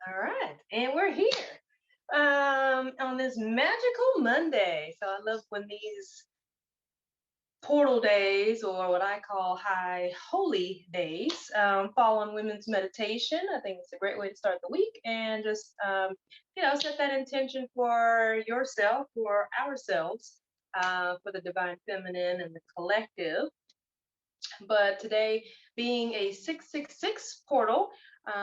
All right, and we're here on this magical Monday. So I love when these portal days, or what I call high holy days, fall on women's meditation. I think it's a great way to start the week and just, set that intention for yourself, for ourselves, for the divine feminine and the collective. But today being a 666 portal,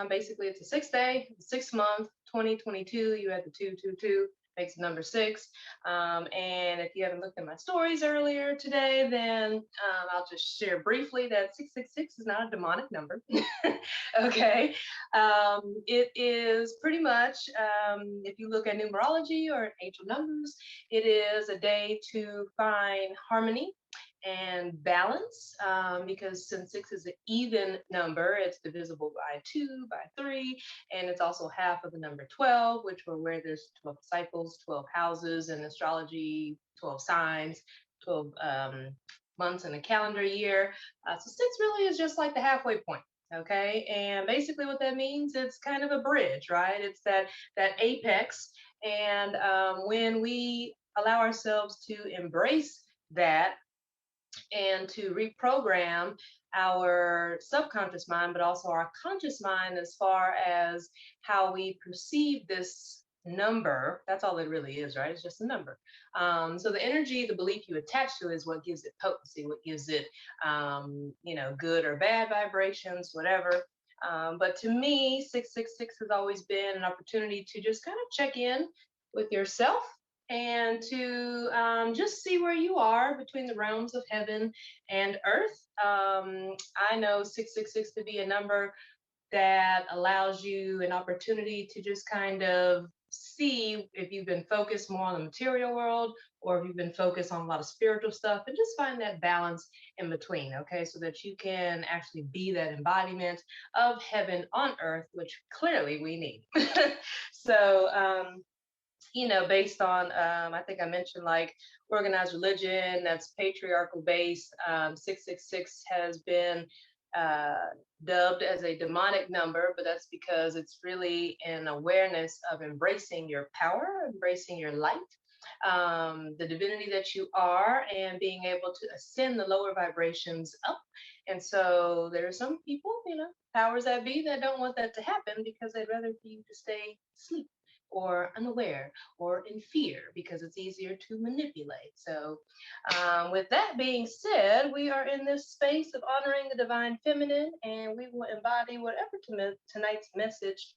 basically it's a 6 day, 6 month, 2022. You had the 222, makes the number six. And if you haven't looked at my stories earlier today, then I'll just share briefly that 666 is not a demonic number. Okay. It is pretty much, if you look at numerology or angel numbers, it is a day to find harmony and balance, because since six is an even number, it's divisible by 2, by 3, and it's also half of the number 12, which were where there's 12 cycles, 12 houses in astrology, 12 signs, 12 months in a calendar year. So six really is just like the halfway point. Okay, and basically what that means, it's kind of a bridge, right? It's that apex, and when we allow ourselves to embrace that and to reprogram our subconscious mind, but also our conscious mind as far as how we perceive this number. That's all it really is, right? It's just a number. So the energy, the belief you attach to is what gives it potency, what gives it, good or bad vibrations, whatever. But to me, 666 has always been an opportunity to just kind of check in with yourself and to just see where you are between the realms of heaven and earth. I know 666 to be a number that allows you an opportunity to just kind of see if you've been focused more on the material world or if you've been focused on a lot of spiritual stuff, and just find that balance in between, okay, so that you can actually be that embodiment of heaven on earth, which clearly we need. So, based on, I think I mentioned like organized religion, that's patriarchal based. 666 has been dubbed as a demonic number, but that's because it's really an awareness of embracing your power, embracing your light, the divinity that you are, and being able to ascend the lower vibrations up. And so there are some people, powers that be, that don't want that to happen because they'd rather for you to stay asleep or unaware or in fear because it's easier to manipulate. So with that being said, we are in this space of honoring the divine feminine, and we will embody whatever tonight's message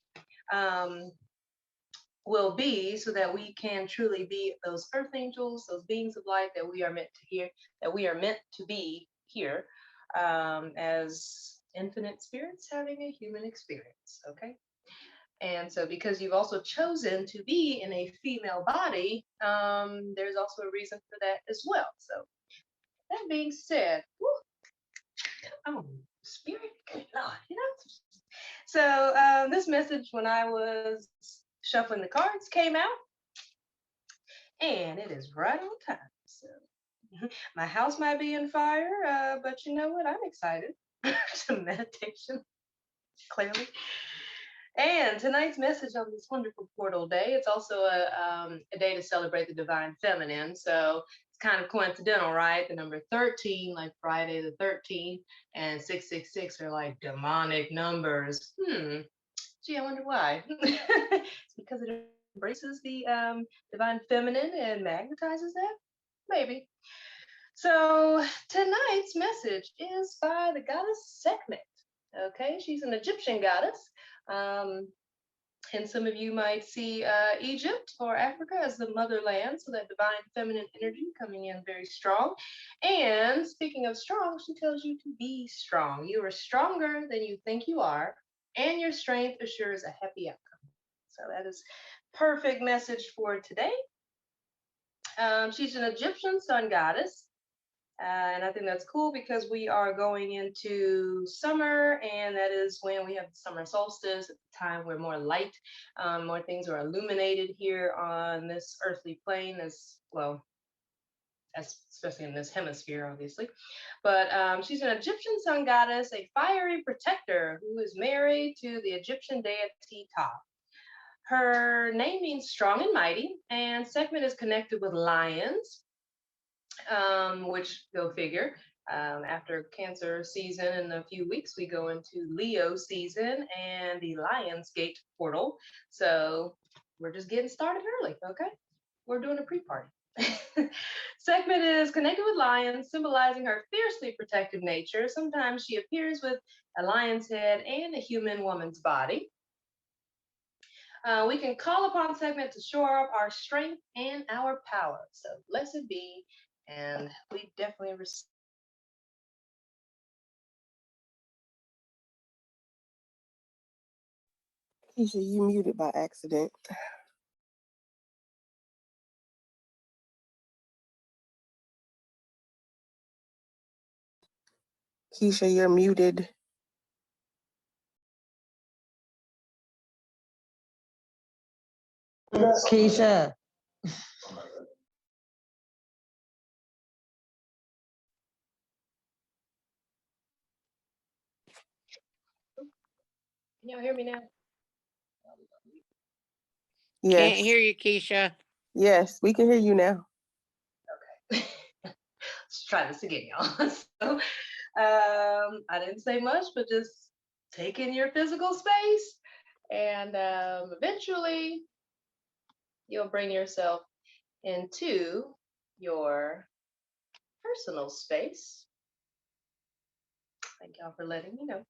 will be, so that we can truly be those earth angels, those beings of light that we are meant to hear, that we are meant to be here, as infinite spirits having a human experience. Okay. And so because you've also chosen to be in a female body, there's also a reason for that as well. So that being said, spirit, good Lord, So this message, when I was shuffling the cards, came out, and it is right on time. So my house might be in fire, but you know what? I'm excited to meditation, clearly. And tonight's message on this wonderful portal day, it's also a day to celebrate the divine feminine. So it's kind of coincidental, right? The number 13, like Friday the 13th, and 666 are like demonic numbers. Gee, I wonder why. It's because it embraces the divine feminine and magnetizes that? Maybe. So tonight's message is by the goddess Sekhmet. Okay, she's an Egyptian goddess. And some of you might see Egypt or Africa as the motherland, so that divine feminine energy coming in very strong. And speaking of strong, she tells you to be strong. You are stronger than you think you are, and your strength assures a happy outcome. So that is perfect message for today. She's an Egyptian sun goddess. And I think that's cool because we are going into summer, and that is when we have the summer solstice, at the time where more light, more things are illuminated here on this earthly plane, as well, especially in this hemisphere, obviously. But she's an Egyptian sun goddess, a fiery protector who is married to the Egyptian deity Ptah. Her name means strong and mighty, and Sekhmet is connected with lions, which go figure. After Cancer season in a few weeks, we go into Leo season and the Lion's Gate portal. So we're just getting started early, okay? We're doing a pre-party. Sekhmet is connected with lions, symbolizing her fiercely protective nature. Sometimes she appears with a lion's head and a human woman's body. We can call upon Sekhmet to shore up our strength and our power. So blessed be, and we definitely receive. Kisha, you muted by accident. Kisha, you're muted. Kisha. Can y'all hear me now? Yes. Can't hear you, Kisha. Yes, we can hear you now. Okay. Let's try this again, y'all. So, I didn't say much, but just take in your physical space, and eventually you'll bring yourself into your personal space. Thank y'all for letting me know.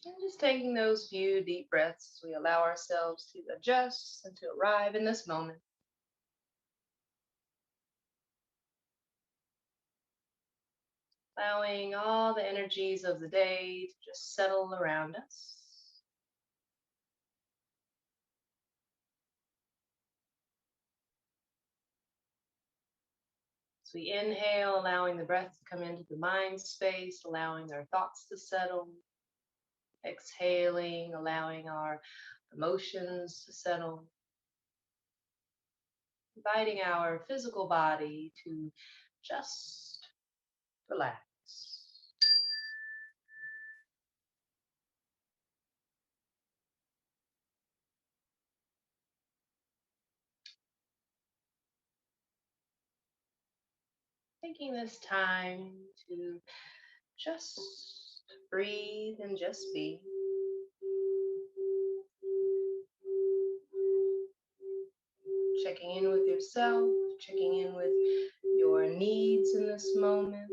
And just taking those few deep breaths as we allow ourselves to adjust and to arrive in this moment. Allowing all the energies of the day to just settle around us. As we inhale, allowing the breath to come into the mind space, allowing our thoughts to settle. Exhaling, allowing our emotions to settle. Inviting our physical body to just relax. Taking this time to just breathe and just be. Checking in with yourself, checking in with your needs in this moment.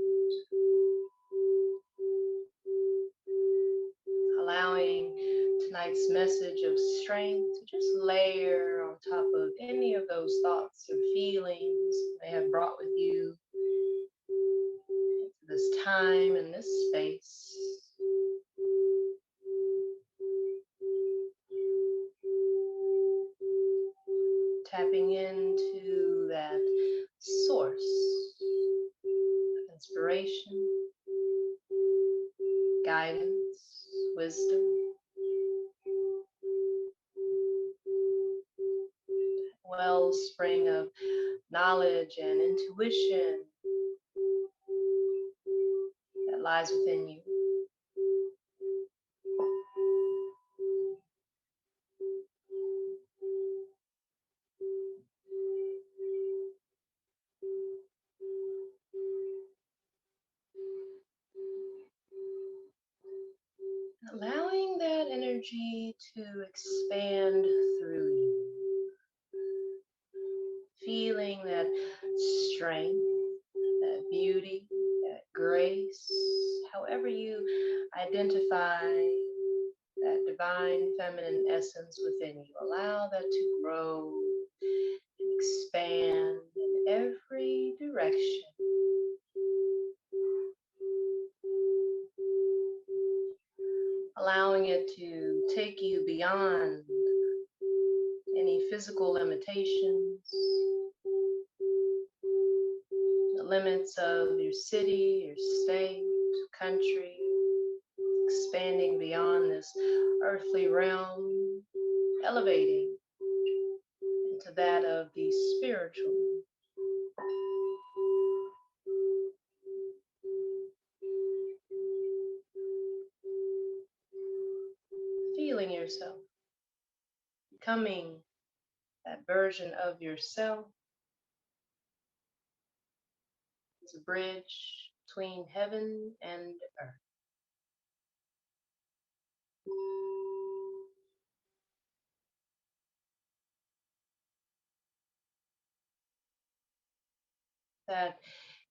Allowing tonight's message of strength to just layer on top of any of those thoughts or feelings you may have brought with you into this time and this space. Tapping into that source of inspiration, guidance, wisdom. Wellspring of knowledge and intuition that lies within you. Allowing that energy to expand through you. Feeling that strength, that beauty, that grace, however you identify that divine feminine essence within you. Allow that to grow and expand in every direction. Allowing it to take you beyond any physical limitations, the limits of your city, your state, country, expanding beyond this earthly realm, elevating into that of the spiritual. healing yourself, becoming that version of yourself as a bridge between heaven and earth. That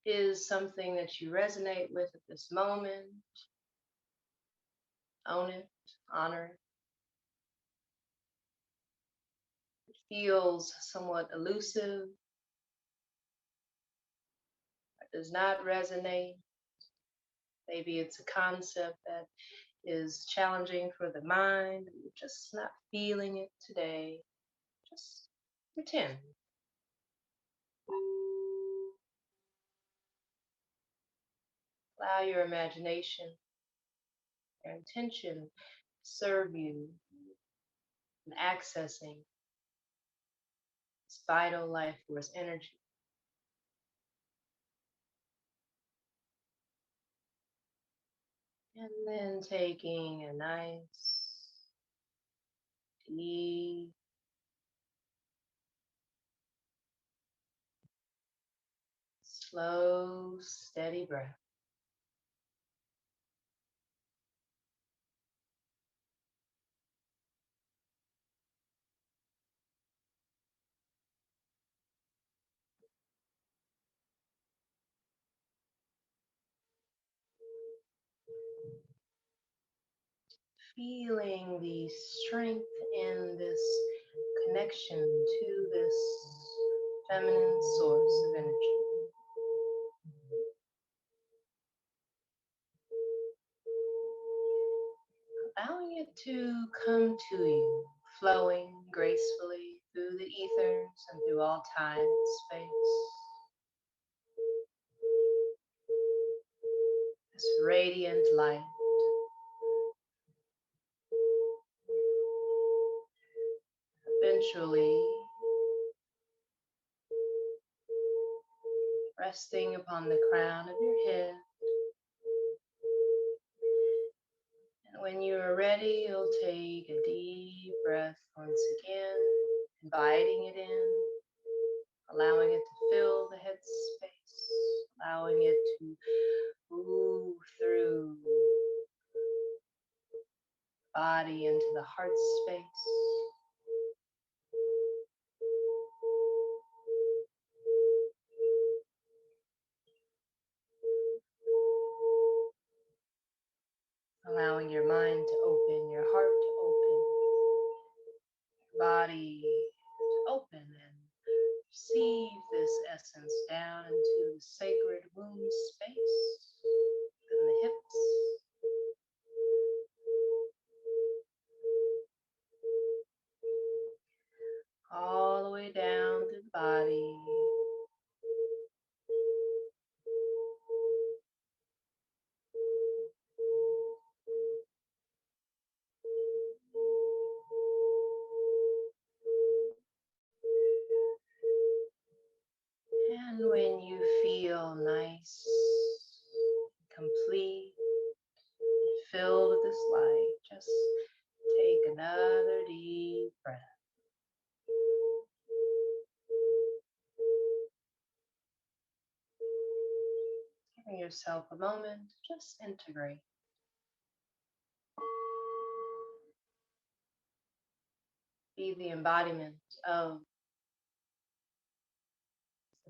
is something that you resonate with at this moment. Own it, honor it. It feels somewhat elusive, it does not resonate. Maybe it's a concept that is challenging for the mind. You're just not feeling it today. Just pretend. Allow your imagination, your intention to serve you in accessing this vital life force energy. And then taking a nice, deep, slow, steady breath. Feeling the strength in this connection to this feminine source of energy. Allowing it to come to you, flowing gracefully through the ethers and through all time and space. This radiant light. Eventually resting upon the crown of your head. And when you are ready, you'll take a deep breath once again, inviting it in, allowing it to fill the head space, allowing it to move through the body into the heart space. Allowing your mind to open, your heart to open, your body to open and receive this essence down into the sacred womb space and the hips. All the way down through the body. And when you feel nice, complete, filled with this light, just take another deep breath. Giving yourself a moment to just integrate. Be the embodiment of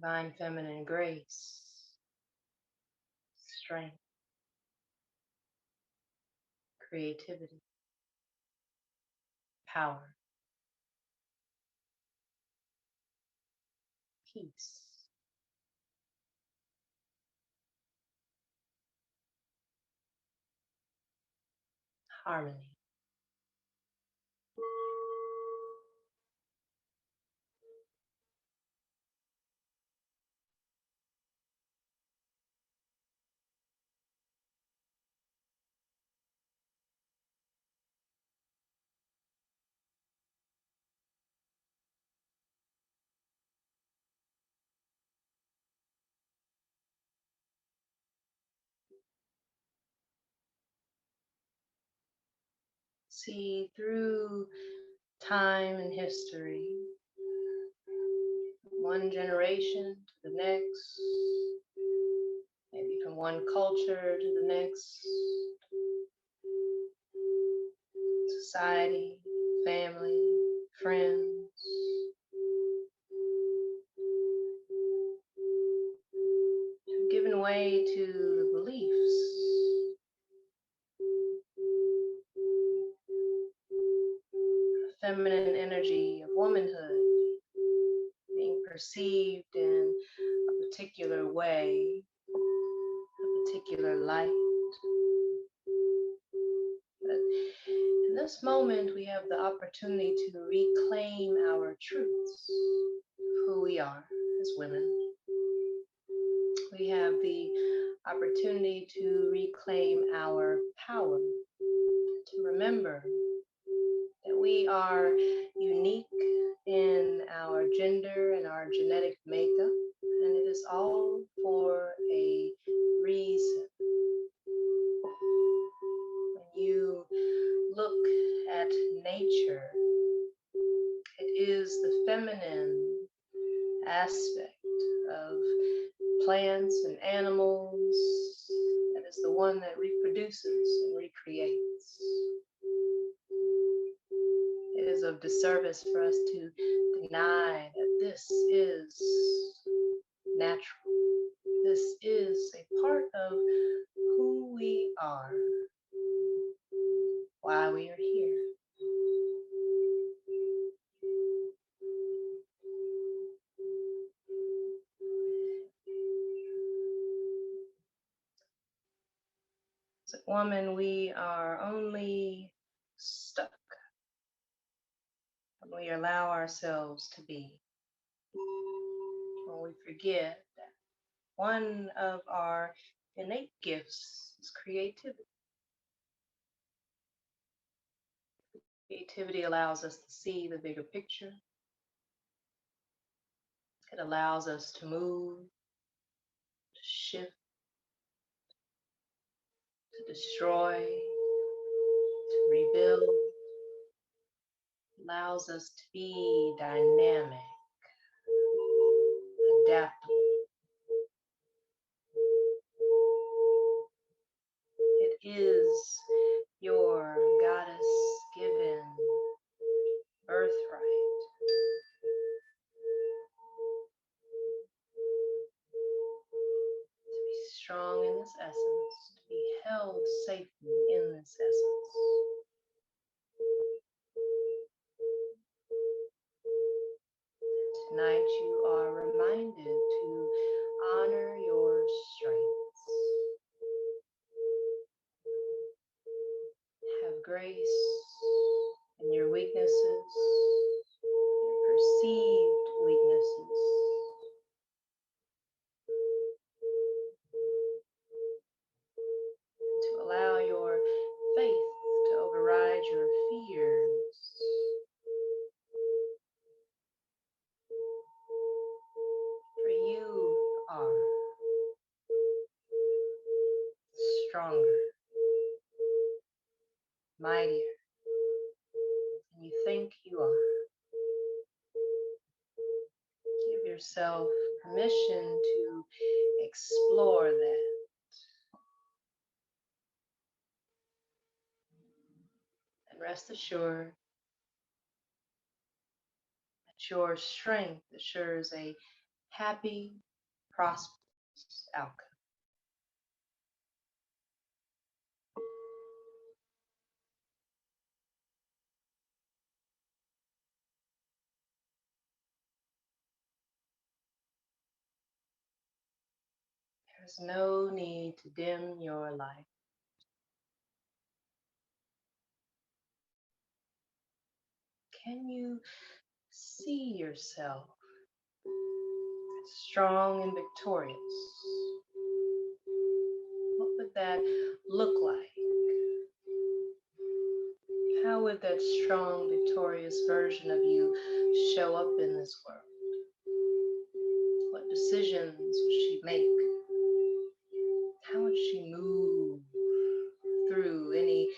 divine feminine grace, strength, creativity, power, peace, harmony. see through time and history, one generation to the next, maybe from one culture to the next, society, family, friends. Have given way to the beliefs, the feminine energy of womanhood being perceived in a particular way, a particular light. But in this moment, we have the opportunity to reclaim our truths, who we are as women. We have the opportunity to reclaim our power, to remember that we are unique in our gender and our genetic makeup, and it is all for a reason. When you look at nature, it is the feminine aspect of plants and animals that is the one that reproduces and recreates. It is of disservice for us to deny that this is natural. This is a part of who we are, why we are here. As a woman, we are only stuck when we allow ourselves to be. When we forget that one of our innate gifts is creativity. Creativity allows us to see the bigger picture. It allows us to move, to shift, to destroy, to rebuild. It allows us to be dynamic, adaptable. It is your goddess-given birthright to be strong in this essence, to be held safely in this essence. Tonight you are reminded to honor your strengths. Have grace in your weaknesses, your perceived weaknesses. To allow your faith to override your fears. For you are stronger, mightier than you think you are. Give yourself permission to explore that. And rest assured that your strength assures a happy, prosperous outcome. There's no need to dim your light. Can you see yourself strong and victorious? What would that look like? How would that strong, victorious version of you show up in this world? What decisions would she make? How would she move through any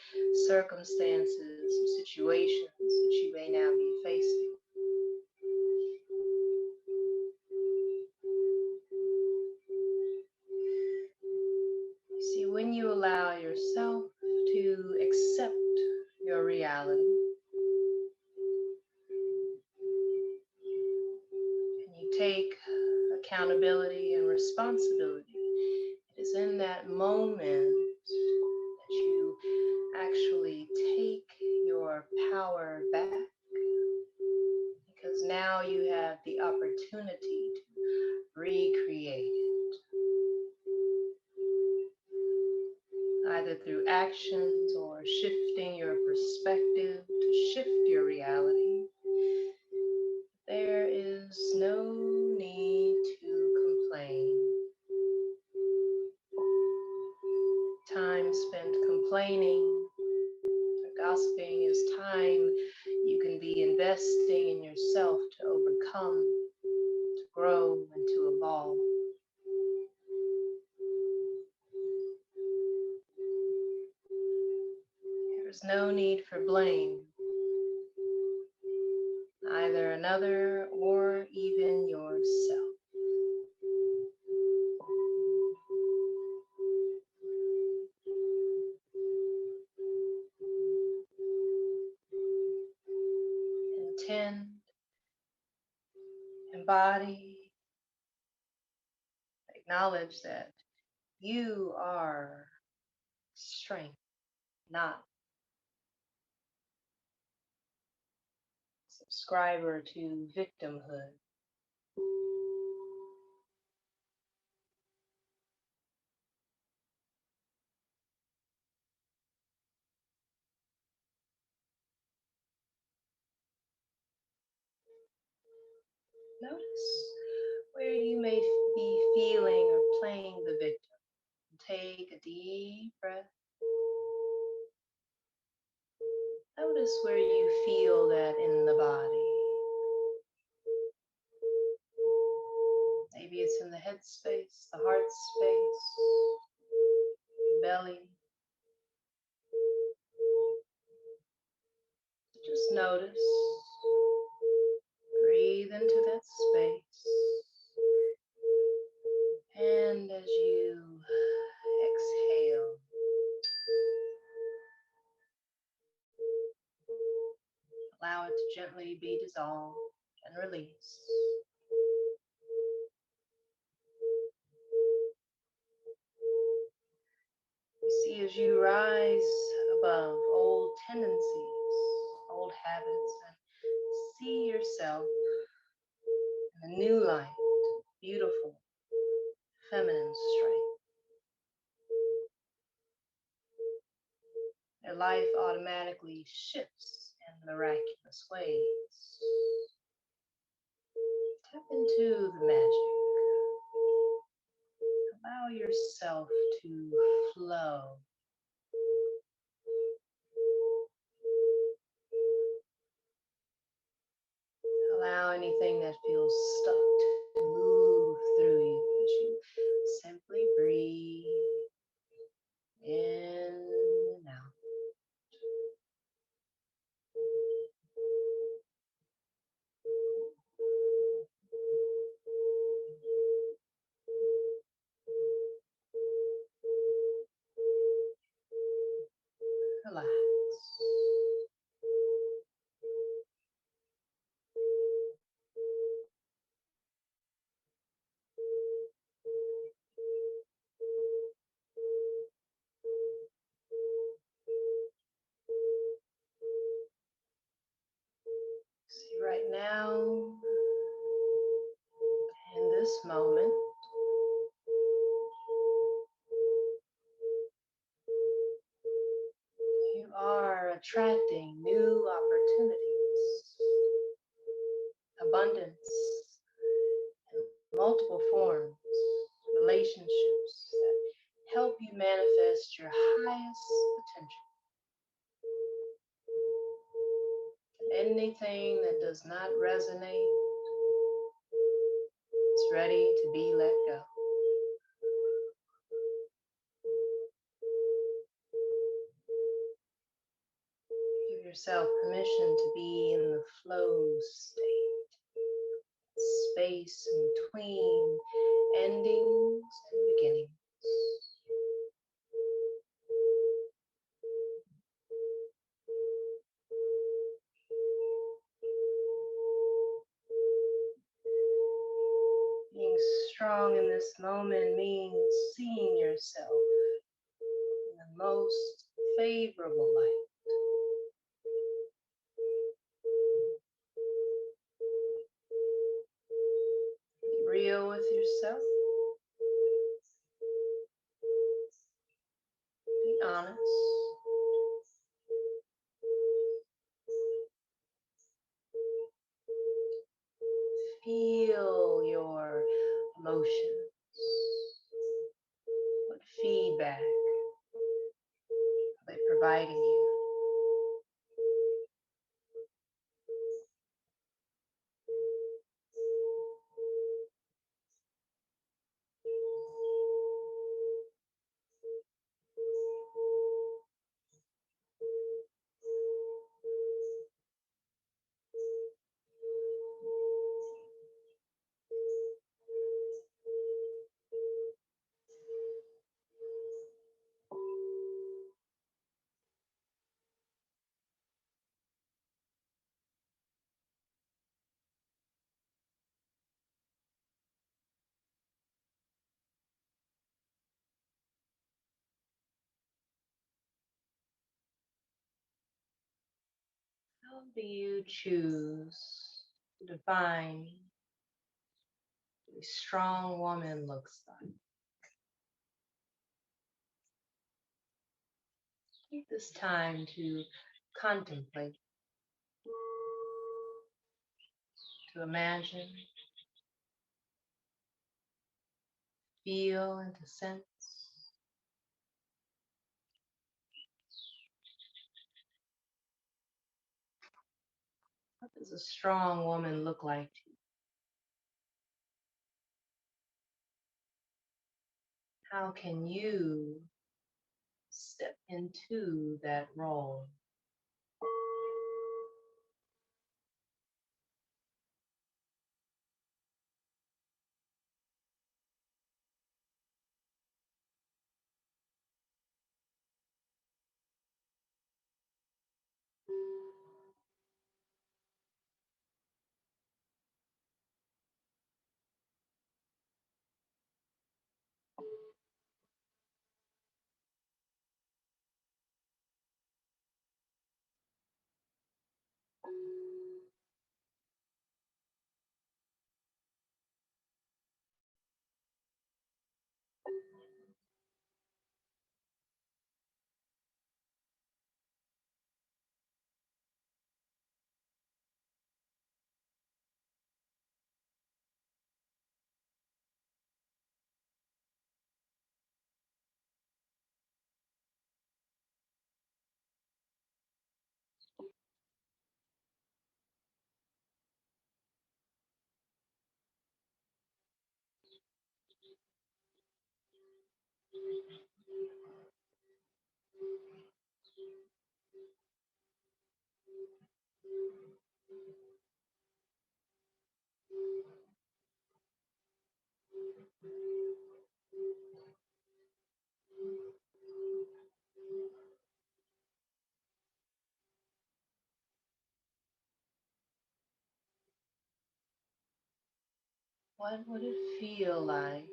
circumstances situations that you may now be facing. See, when you allow yourself to accept your reality, and you take accountability and responsibility, it is in that moment that you actually take your power back, because now you have the opportunity to recreate it, either through actions or shifting your perspective to shift your reality. There is no need to complain. Time spent complaining or gossiping is time you can be investing in yourself to overcome, to grow, and to evolve. There is no need for blame, either another or even yourself. Intend, embody, acknowledge that you are strength, not subscriber to victimhood. Notice where you may be feeling or playing the victim. Take a deep breath. Notice where you feel that in the body. Maybe it's in the head space, the heart space, belly. Just notice. Breathe into that space. And as you exhale, allow it to gently be dissolved and released. You see, as you rise above old tendencies, old habits, and see yourself in a new light, beautiful, feminine strength. Their life automatically shifts in miraculous ways. Tap into the magic. Allow yourself to flow. Allow anything that feels stuck to move through you as you simply breathe in and out. Relax. See, right now, in this moment, you are attracting new opportunities, abundance, in multiple forms, relationships that help you manifest your highest potential. Anything that does not resonate is ready to be let go. Give yourself permission to be in the flow state, space in between endings and beginnings. Being strong in this moment means seeing yourself in the most favorable light. Be real with yourself. Be honest. Feel your emotions. What feedback are they providing you? How do you choose to define what a strong woman looks like? Take this time to contemplate, to imagine, feel, and to sense. What does a strong woman look like to you? How can you step into that role? What would it feel like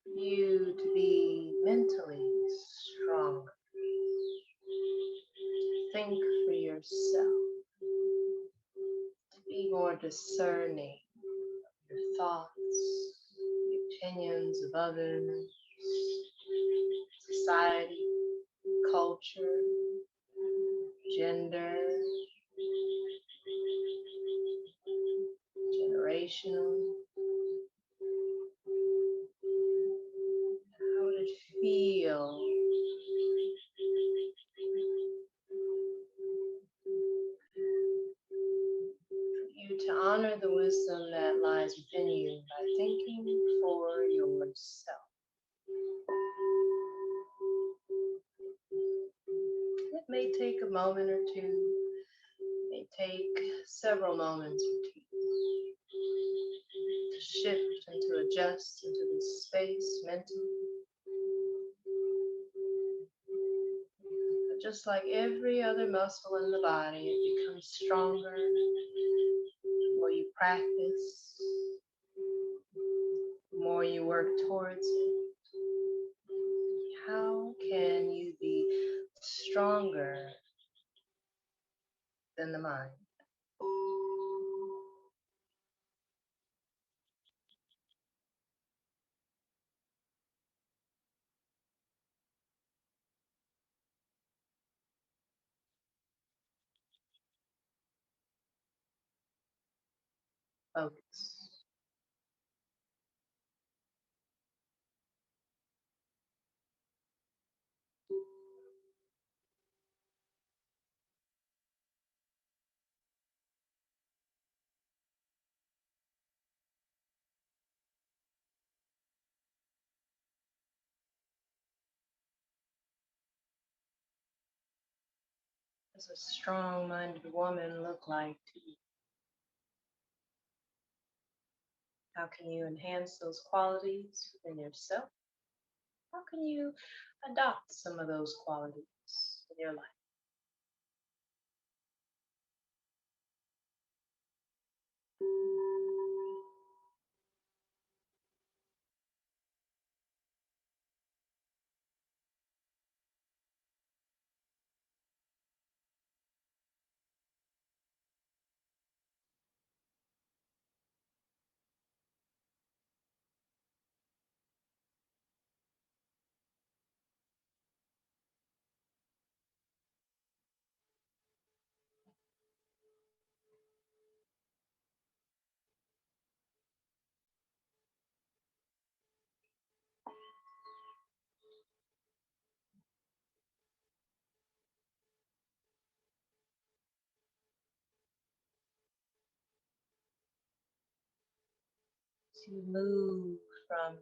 for you to be mentally stronger? Think for yourself, to be more discerning of your thoughts, the opinions of others, society, culture, gender, generational. How would it feel for you to honor the wisdom that lies within you by thinking for yourself? take a moment or two, may take several moments or two to shift and to adjust into this space mentally. But just like every other muscle in the body, it becomes stronger the more you practice, the more you work towards it. How can you be stronger than the mind? Focus. Does a strong-minded woman look like to you? How can you enhance those qualities within yourself? How can you adopt some of those qualities in your life? To move from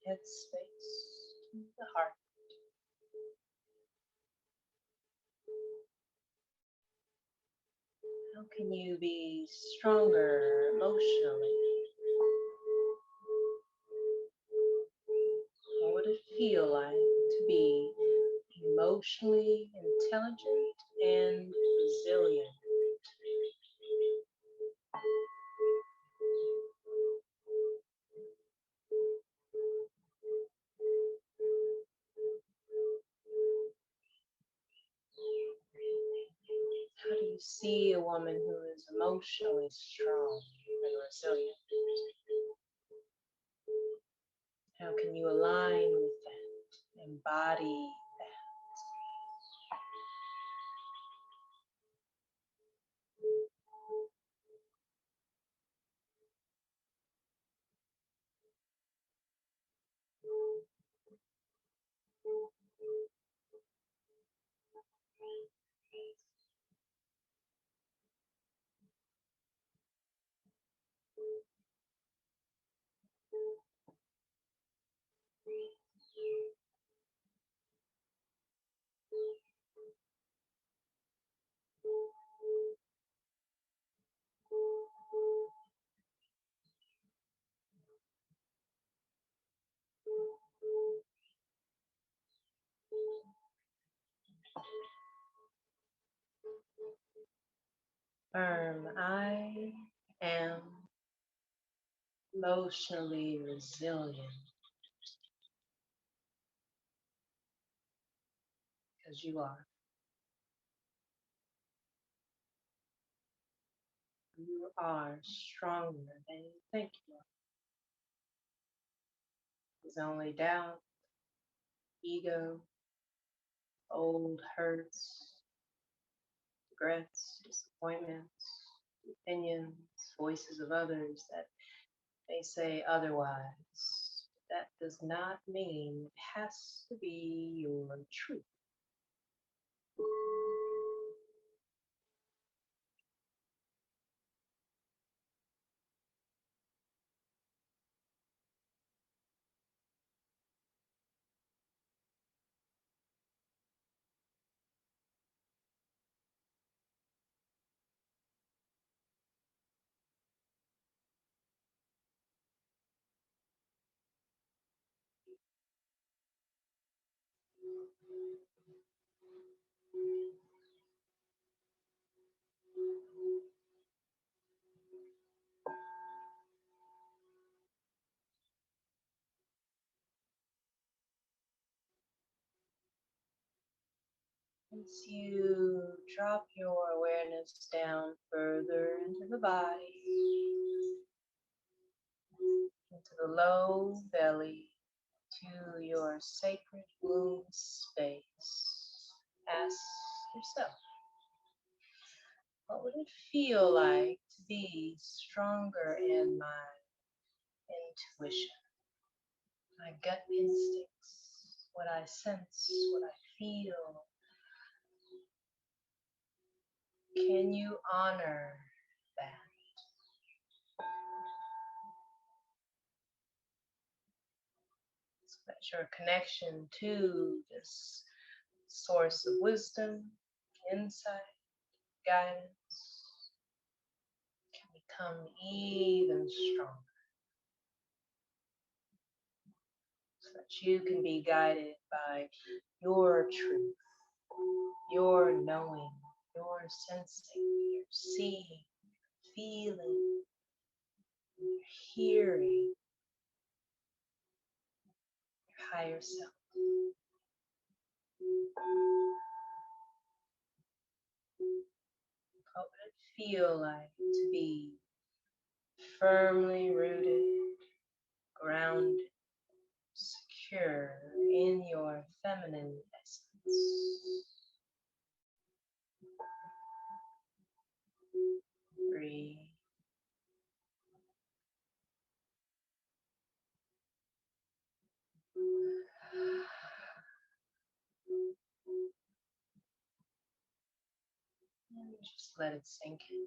headspace to the heart. How can you be stronger emotionally? What would it feel like to be emotionally intelligent and resilient? How do you see a woman who is emotionally strong and resilient? How can you align with that, embody that? I am emotionally resilient because you are. You are stronger than you think you are. There's only doubt, ego, old hurts, regrets, disappointments, opinions, voices of others that may say otherwise. That does not mean it has to be your truth. As you drop your awareness down further into the body, into the low belly, to your sacred womb space, ask yourself, what would it feel like to be stronger in my intuition, my gut instincts, what I sense, what I feel? Can you honor that? So that your connection to this source of wisdom, insight, guidance can become even stronger, so that you can be guided by your truth, your knowing, your sensing, your seeing, feeling, your hearing, your higher self. What would it feel like to be firmly rooted, grounded, secure in your feminine essence? Breathe. And just let it sink in.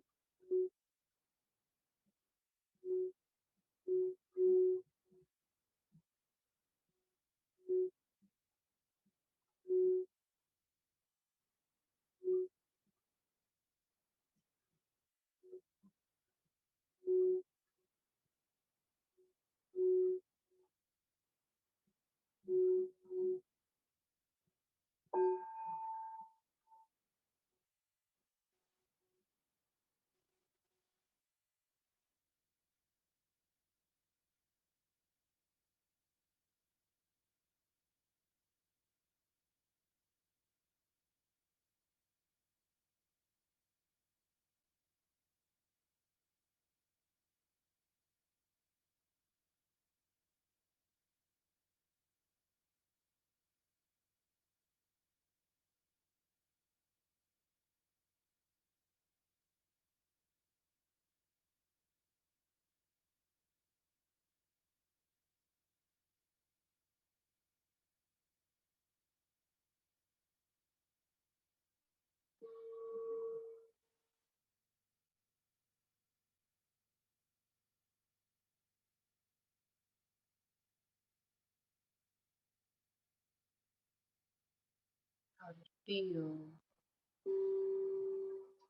How do you feel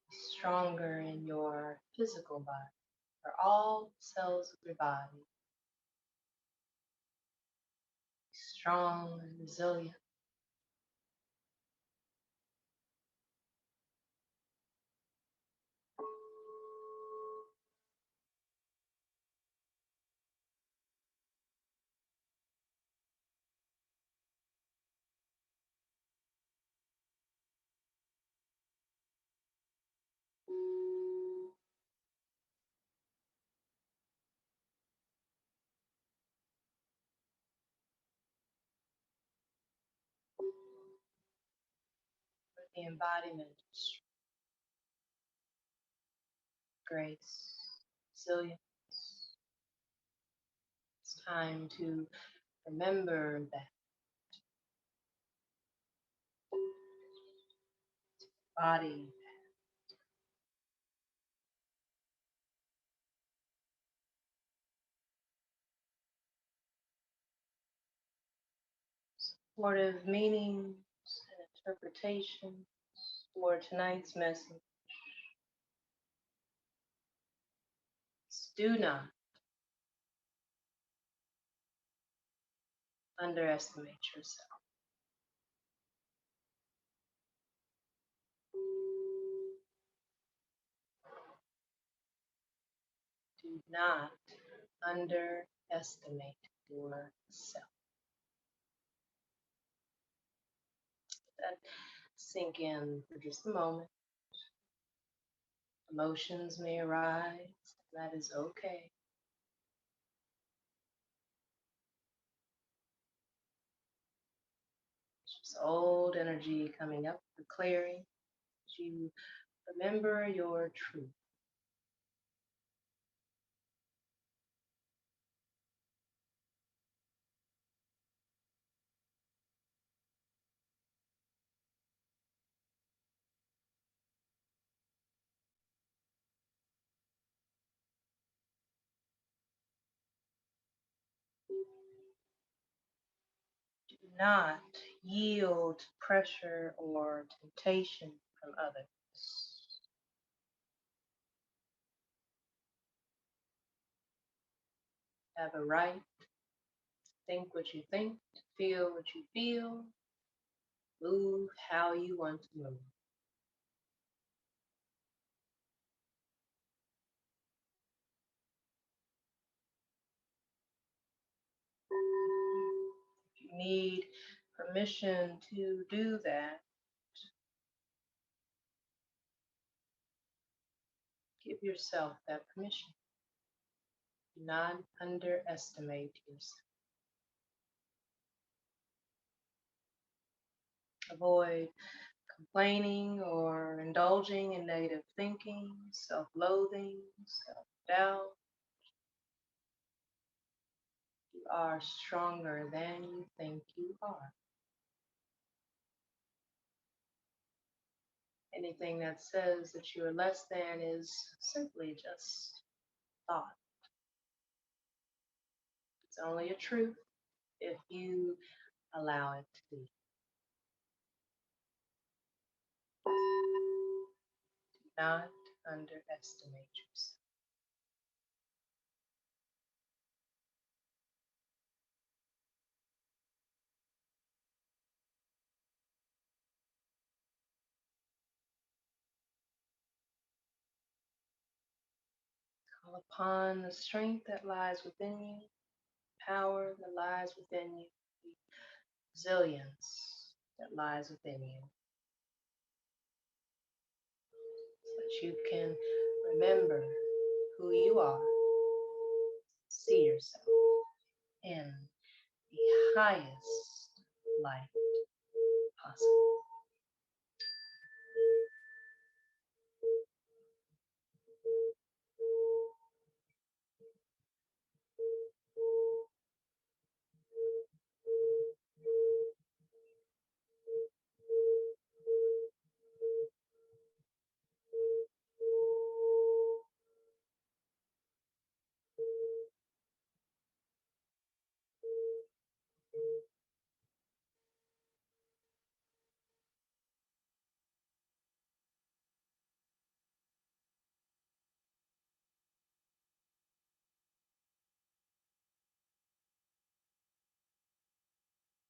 stronger in your physical body, for all cells of your body? Strong and resilient. For the embodiment of strength, grace, resilience. It's time to remember that body, supportive meanings and interpretations for tonight's message. Do not underestimate yourself. Do not underestimate yourself. That sink in for just a moment. Emotions may arise. That is okay. It's just old energy coming up for clearing. You remember your truth. Do not yield to pressure or temptation from others. Have a right to think what you think, to feel what you feel, move how you want to move. If you need permission to do that, give yourself that permission. Do not underestimate yourself. Avoid complaining or indulging in negative thinking, self-loathing, self-doubt. You are stronger than you think you are. Anything that says that you are less than is simply just thought. It's only a truth if you allow it to be. Do not underestimate yourself. Call upon the strength that lies within you, power that lies within you, resilience that lies within you, so that you can remember who you are, see yourself in the highest light possible.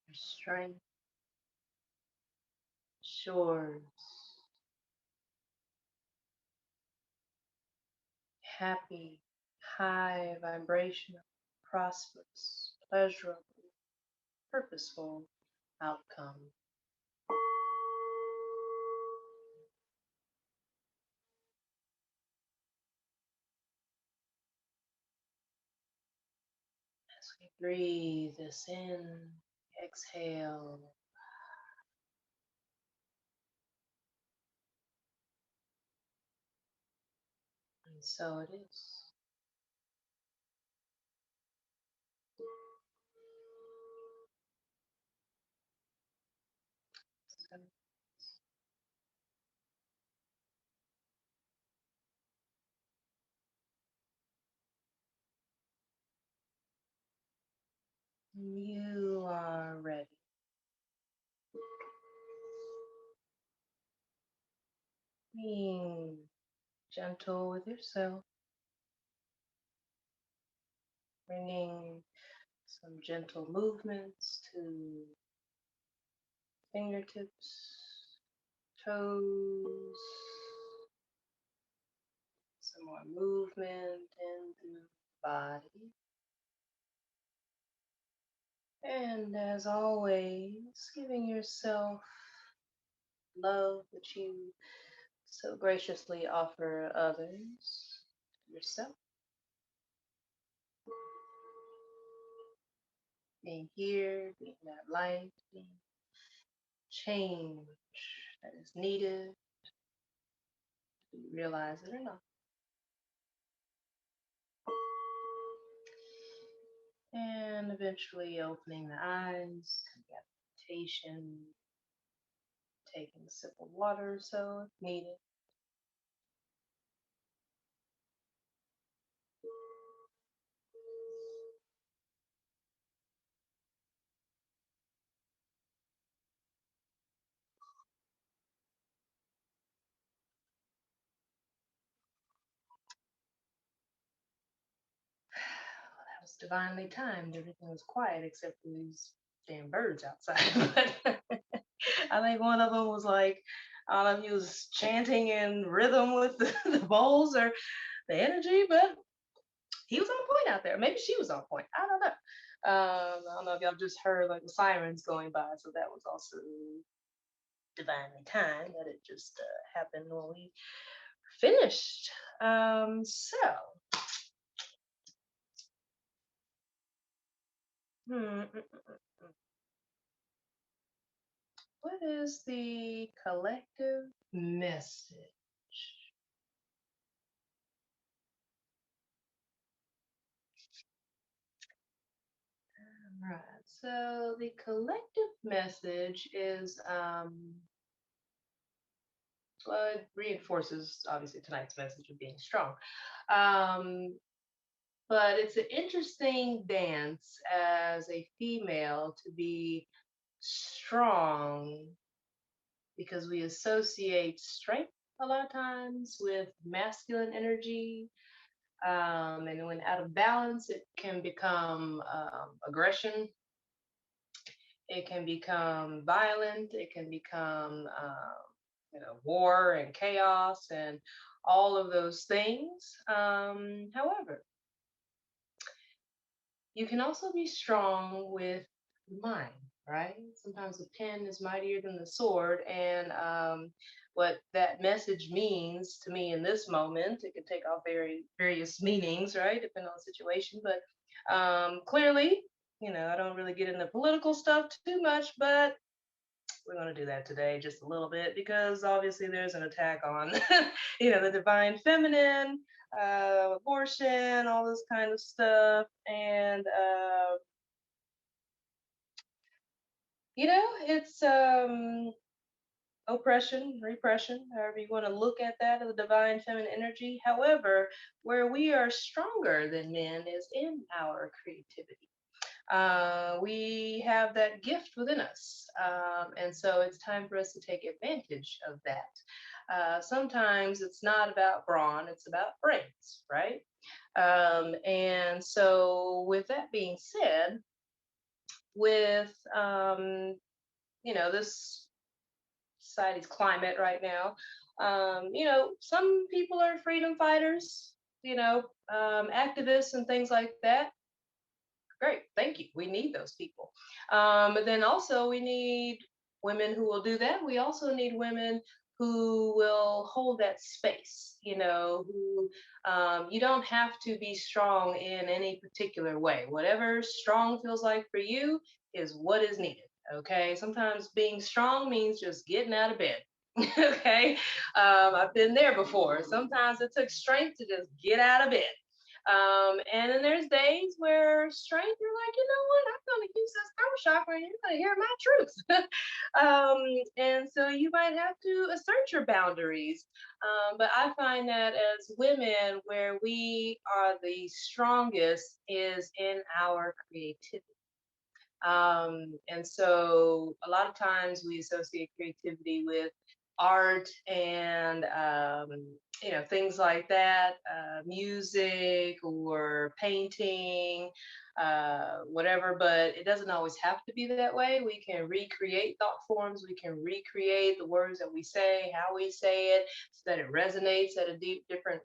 Your strength assures happy, high vibrational, prosperous, pleasurable, purposeful outcome. As we breathe this in, exhale, and so it is. So you are ready. Being gentle with yourself, bringing some gentle movements to fingertips, toes, some some more movement in the body. And as always, giving yourself love that you so graciously offer others, yourself. Being here, being that light, being change that is needed, do you realize it or not? And eventually opening the eyes, coming out of meditation, taking a sip of water so if needed. Well, that was divinely timed. Everything was quiet except for these damn birds outside. But I think one of them was like, I don't know if he was chanting in rhythm with the bowls or the energy, but he was on point out there. Maybe she was on point. I don't know. I don't know if y'all just heard like the sirens going by, so that was also divinely timed. That it just happened when we finished. So, what is the collective message? Right. So the collective message is well, it reinforces obviously tonight's message of being strong. Um, but it's an interesting dance as a female to be strong because we associate strength a lot of times with masculine energy. And when out of balance, it can become aggression. It can become violent. It can become, war and chaos and all of those things. However, you can also be strong with the mind, right? Sometimes the pen is mightier than the sword. And what that message means to me in this moment, it could take off various meanings, right? Depending on the situation. But clearly, I don't really get into political stuff too much, but we're going to do that today just a little bit because obviously there's an attack on, the divine feminine, abortion, all this kind of stuff. And, it's oppression, repression, however you want to look at that, of the divine feminine energy. However, where we are stronger than men is in our creativity. We have that gift within us. And so it's time for us to take advantage of that. Sometimes it's not about brawn, it's about brains, right? And so, with that being said, with this society's climate right now, some people are freedom fighters, activists and things like that. Great, thank you. We need those people. But then also we need women who will do that. We also need women who will hold that space, who you don't have to be strong in any particular way. Whatever strong feels like for you is what is needed. Okay. Sometimes being strong means just getting out of bed. Okay. I've been there before. Sometimes it took strength to just get out of bed. And then there's days where strength, you're like, you know what, I'm going to use this throat chakra and you're going to hear my truth. And so you might have to assert your boundaries. But I find that as women, where we are the strongest is in our creativity. And so a lot of times we associate creativity with art and things like that, music or painting. whatever, but it doesn't always have to be that way. We can recreate thought forms. We can recreate the words that we say, how we say it, so that it resonates at a different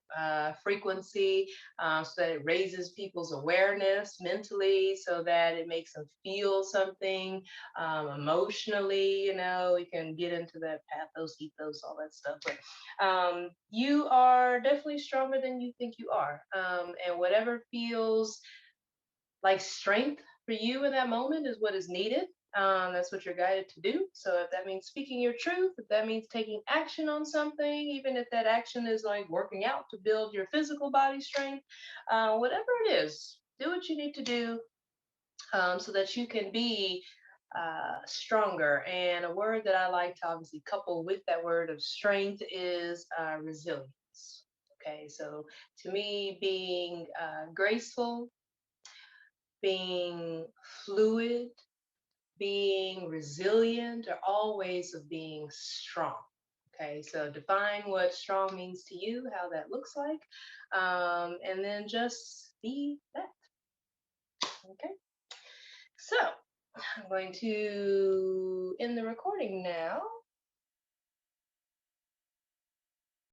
frequency, so that it raises people's awareness mentally, so that it makes them feel something emotionally. We can get into that pathos, ethos, all that stuff. But you are definitely stronger than you think you are. And whatever feels like strength for you in that moment is what is needed. That's what you're guided to do. So if that means speaking your truth, if that means taking action on something, even if that action is like working out to build your physical body strength, whatever it is, do what you need to do so that you can be stronger. And a word that I like to obviously couple with that word of strength is resilience. Okay, so to me, being graceful, being fluid, being resilient are all ways of being strong. Okay, so define what strong means to you, how that looks like, and then just be that. Okay, so I'm going to end the recording now.